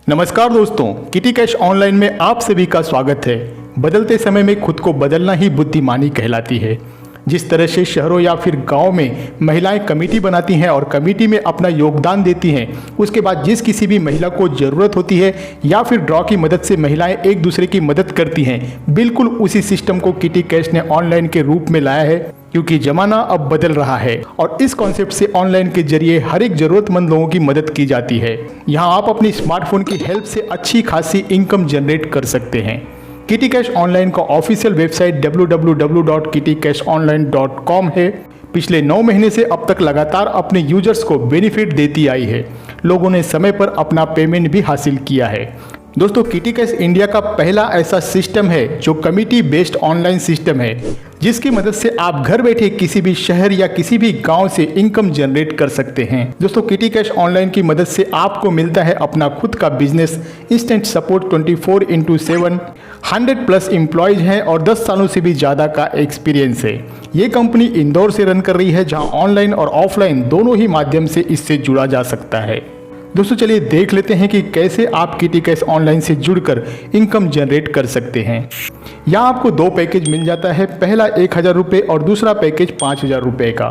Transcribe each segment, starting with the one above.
नमस्कार दोस्तों, kitty cash online में आप सभी का स्वागत है। बदलते समय में खुद को बदलना ही बुद्धिमानी कहलाती है। जिस तरह से शहरों या फिर गांव में महिलाएं कमेटी बनाती हैं और कमेटी में अपना योगदान देती हैं, उसके बाद जिस किसी भी महिला को ज़रूरत होती है या फिर ड्रॉ की मदद से महिलाएं एक दूसरे की मदद करती हैं, बिल्कुल उसी सिस्टम को किटी कैश ने ऑनलाइन के रूप में लाया है, क्योंकि ज़माना अब बदल रहा है और इस कॉन्सेप्ट से ऑनलाइन के जरिए हर एक ज़रूरतमंद लोगों की मदद की जाती है। यहाँ आप अपनी स्मार्टफोन की हेल्प से अच्छी खासी इनकम जनरेट कर सकते हैं। किटी कैश ऑनलाइन का ऑफिशियल वेबसाइट www.kittycashonline.com है। पिछले 9 महीने से अब तक लगातार अपने यूजर्स को बेनिफिट देती आई है। लोगों ने समय पर अपना पेमेंट भी हासिल किया है। दोस्तों, किटी कैश इंडिया का पहला ऐसा सिस्टम है जो कमिटी बेस्ड ऑनलाइन सिस्टम है, जिसकी मदद से आप घर बैठे किसी भी शहर या किसी भी गांव से इनकम जनरेट कर सकते हैं। दोस्तों, किटी कैश ऑनलाइन की मदद से आपको मिलता है अपना खुद का बिजनेस, इंस्टेंट सपोर्ट 24/7, 100+ एम्प्लॉयज हैं और 10 सालों से भी ज़्यादा का एक्सपीरियंस है। ये कंपनी इंदौर से रन कर रही है, जहाँ ऑनलाइन और ऑफलाइन दोनों ही माध्यम से इससे जुड़ा जा सकता है। दोस्तों, चलिए देख लेते हैं कि कैसे आप किटी कैश ऑनलाइन से जुड़कर इनकम जनरेट कर सकते हैं। यहाँ आपको 2 पैकेज मिल जाता है, पहला 1000 रुपये और दूसरा पैकेज 5000 रुपये का।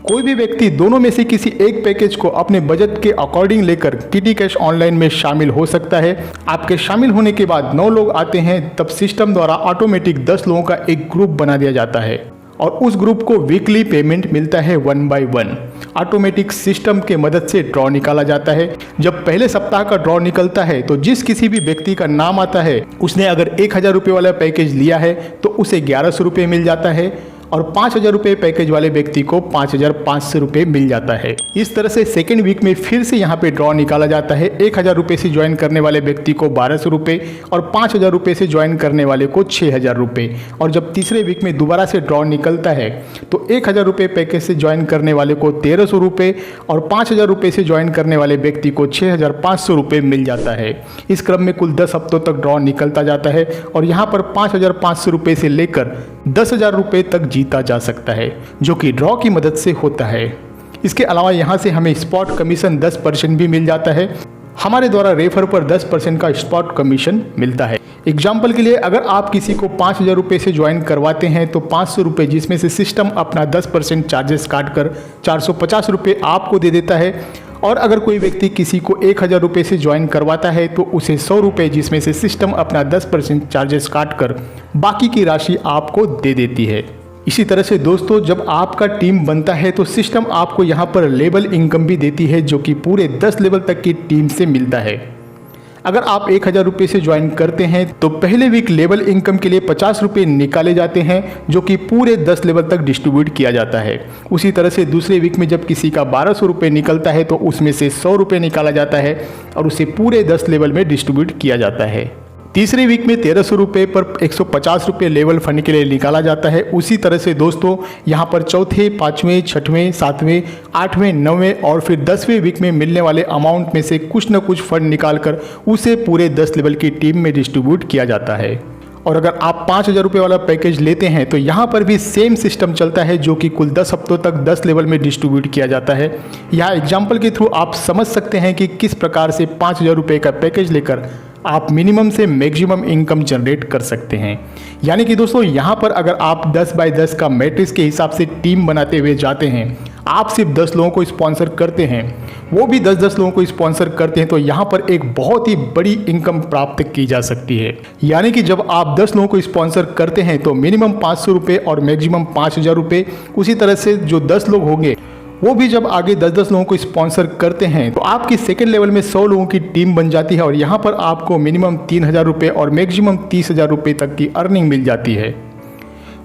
कोई भी व्यक्ति दोनों में से किसी एक पैकेज को अपने बजट के अकॉर्डिंग लेकर किटी कैश ऑनलाइन में शामिल हो सकता है। आपके शामिल होने के बाद 9 लोग आते हैं, तब सिस्टम द्वारा ऑटोमेटिक 10 लोगों का एक ग्रुप बना दिया जाता है और उस ग्रुप को वीकली पेमेंट मिलता है 1 by 1। ऑटोमेटिक सिस्टम के मदद से ड्रॉ निकाला जाता है। जब पहले सप्ताह का ड्रॉ निकलता है तो जिस किसी भी व्यक्ति का नाम आता है, उसने अगर 1000 रुपये वाला पैकेज लिया है तो उसे 1100 रुपये मिल जाता है और 5000 रुपये पैकेज वाले व्यक्ति को 5500 रुपये मिल जाता है। इस तरह से सेकेंड वीक में फिर से यहाँ पे ड्रॉ निकाला जाता है। 1000 रुपये से ज्वाइन करने वाले व्यक्ति को 1200 रुपये और 5000 रुपये से ज्वाइन करने वाले को 6000 रुपये। और जब तीसरे वीक में दोबारा से ड्रॉ निकलता है तो 1000 रुपये पैकेज से ज्वाइन करने वाले को 1300 रुपये और 5000 रुपये से ज्वाइन करने वाले व्यक्ति को 6500 रुपये मिल जाता है। इस क्रम में कुल 10 हफ्तों तक ड्रॉ निकलता जाता है और यहाँ पर 5500 रुपये से लेकर 10,000 रुपये तक जीता जा सकता है, जो कि ड्रॉ की मदद से होता है। इसके अलावा यहाँ से हमें स्पॉट कमीशन 10% भी मिल जाता है। हमारे द्वारा रेफर पर 10% का स्पॉट कमीशन मिलता है। एग्जाम्पल के लिए, अगर आप किसी को 5000 रुपये से ज्वाइन करवाते हैं तो 500 रुपये, जिसमें से सिस्टम अपना 10% चार्जेस काट कर 450 रुपये आपको दे देता है। और अगर कोई व्यक्ति किसी को 1000 रुपये से ज्वाइन करवाता है तो उसे 100 रुपये, जिसमें से सिस्टम अपना 10% चार्जेस काट कर बाकी की राशि आपको दे देती है। इसी तरह से दोस्तों, जब आपका टीम बनता है तो सिस्टम आपको यहाँ पर लेवल इनकम भी देती है, जो कि पूरे 10 लेवल तक की टीम से मिलता है। अगर आप 1000 रुपये से ज्वाइन करते हैं तो पहले वीक लेवल इनकम के लिए 50 रुपये निकाले जाते हैं, जो कि पूरे 10 लेवल तक डिस्ट्रीब्यूट किया जाता है। उसी तरह से दूसरे वीक में जब किसी का 1200 रुपये निकलता है तो उसमें से 100 रुपये निकाला जाता है और उसे पूरे 10 लेवल में डिस्ट्रीब्यूट किया जाता है। तीसरे वीक में 1300 रुपये पर 150 रुपये लेवल फंड के लिए निकाला जाता है। उसी तरह से दोस्तों, यहाँ पर चौथे, 5वें, 6वें, 7वें, 8वें, 9वें और फिर 10वें वीक में मिलने वाले अमाउंट में से कुछ न कुछ फंड निकालकर उसे पूरे 10 लेवल की टीम में डिस्ट्रीब्यूट किया जाता है। और अगर आप 5000 रुपये वाला पैकेज लेते हैं तो यहाँ पर भी सेम सिस्टम चलता है, जो कि कुल 10 हफ्तों तक 10 लेवल में डिस्ट्रीब्यूट किया जाता है। यहाँ एग्जाम्पल के थ्रू आप समझ सकते हैं कि किस प्रकार से 5000 रुपये का पैकेज लेकर आप मिनिमम से मैक्सिमम इनकम जनरेट कर सकते हैं। यानी कि दोस्तों, यहाँ पर अगर आप 10 by 10 का मैट्रिक्स के हिसाब से टीम बनाते हुए जाते हैं, आप सिर्फ 10 लोगों को स्पॉन्सर करते हैं, वो भी 10-10 लोगों को स्पॉन्सर करते हैं, तो यहाँ पर एक बहुत ही बड़ी इनकम प्राप्त की जा सकती है। यानी कि जब आप 10 लोगों को स्पॉन्सर करते हैं तो मिनिमम 500 रुपये और मैक्सिमम 5000 रुपये। उसी तरह से जो 10 लोग होंगे वो भी जब आगे 10-10 लोगों को स्पॉन्सर करते हैं तो आपकी सेकेंड लेवल में 100 लोगों की टीम बन जाती है और यहाँ पर आपको मिनिमम 3000 रुपये और मैक्सिमम 30,000 रुपये तक की अर्निंग मिल जाती है।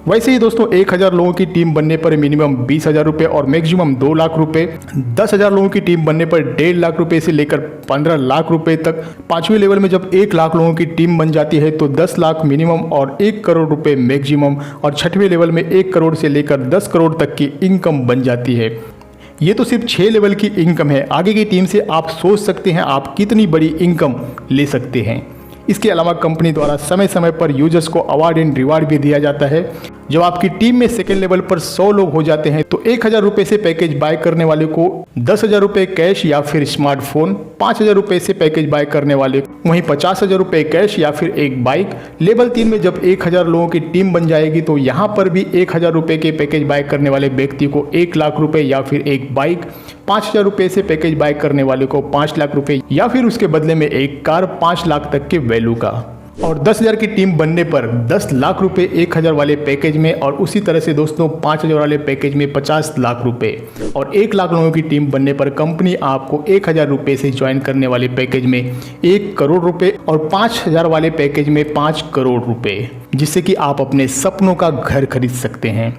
वैसे ही दोस्तों, 1000 लोगों की टीम बनने पर मिनिमम 20,000 रुपये और मैक्सिमम 2 लाख रुपये। 10,000 लोगों की टीम बनने पर 1.5 लाख रुपये से लेकर 15 लाख रुपये तक। 5वें लेवल में जब 1 लाख लोगों की टीम बन जाती है तो 10 लाख मिनिमम और 1 करोड़ रुपये मैक्सिमम। और 6वें लेवल में 1 करोड़ से लेकर 10 करोड़ तक की इनकम बन जाती है। ये तो सिर्फ 6 लेवल की इनकम है। आगे की टीम से आप सोच सकते हैं आप कितनी बड़ी इनकम ले सकते हैं। इसके अलावा कंपनी द्वारा समय समय पर यूजर्स को अवार्ड एंड रिवार्ड भी दिया जाता है। जब आपकी टीम में सेकेंड लेवल पर 100 लोग हो जाते हैं तो 1000 रुपए से पैकेज बाय करने वाले को 10,000 रुपए कैश या फिर स्मार्टफोन, 5,000 रुपए से पैकेज बाय करने वाले वहीं 50,000 रुपए कैश या फिर एक बाइक। लेवल 3 में जब 1000 लोगों की टीम बन जाएगी तो यहाँ पर भी 1000 रुपए के पैकेज बाय करने वाले व्यक्ति को 1 लाख रुपए या फिर एक बाइक, 5,000 रुपए से पैकेज बाय करने वाले को 5 लाख रुपए या फिर उसके बदले में एक कार 5 लाख तक के वैल्यू का। और 10,000 की टीम बनने पर 10 लाख रुपए 1000 वाले पैकेज में और उसी तरह से दोस्तों 5,000 वाले पैकेज में 50 लाख रुपए और 1 लाख लोगों की टीम बनने पर कंपनी आपको 1000 रुपए से ज्वाइन करने वाले पैकेज में 1 करोड़ रुपए और 5,000 वाले पैकेज में 5 करोड़ रुपए, जिससे कि आप अपने सपनों का घर खरीद सकते हैं।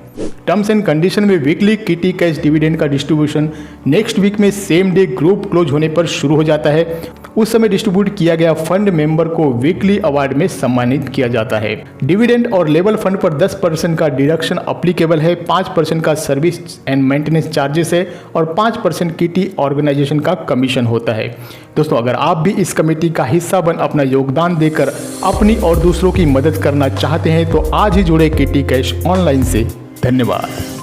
टर्म्स एंड कंडीशन में वीकली किटी कैश डिविडेंड का डिस्ट्रीब्यूशन नेक्स्ट वीक में सेम डे ग्रुप क्लोज होने पर शुरू हो जाता है। उस समय डिस्ट्रीब्यूट किया गया फंड मेंबर को वीकली अवार्ड में सम्मानित किया जाता है। डिविडेंड और लेवल फंड पर 10% का डिडक्शन अप्लीकेबल है, 5% का सर्विस एंड मेंटेनेंस चार्जेस है और 5% किटी ऑर्गेनाइजेशन का कमीशन होता है। दोस्तों, अगर आप भी इस कमेटी का हिस्सा बन अपना योगदान देकर अपनी और दूसरों की मदद करना चाहते हैं तो आज ही जुड़े किटी कैश ऑनलाइन से। धन्यवाद।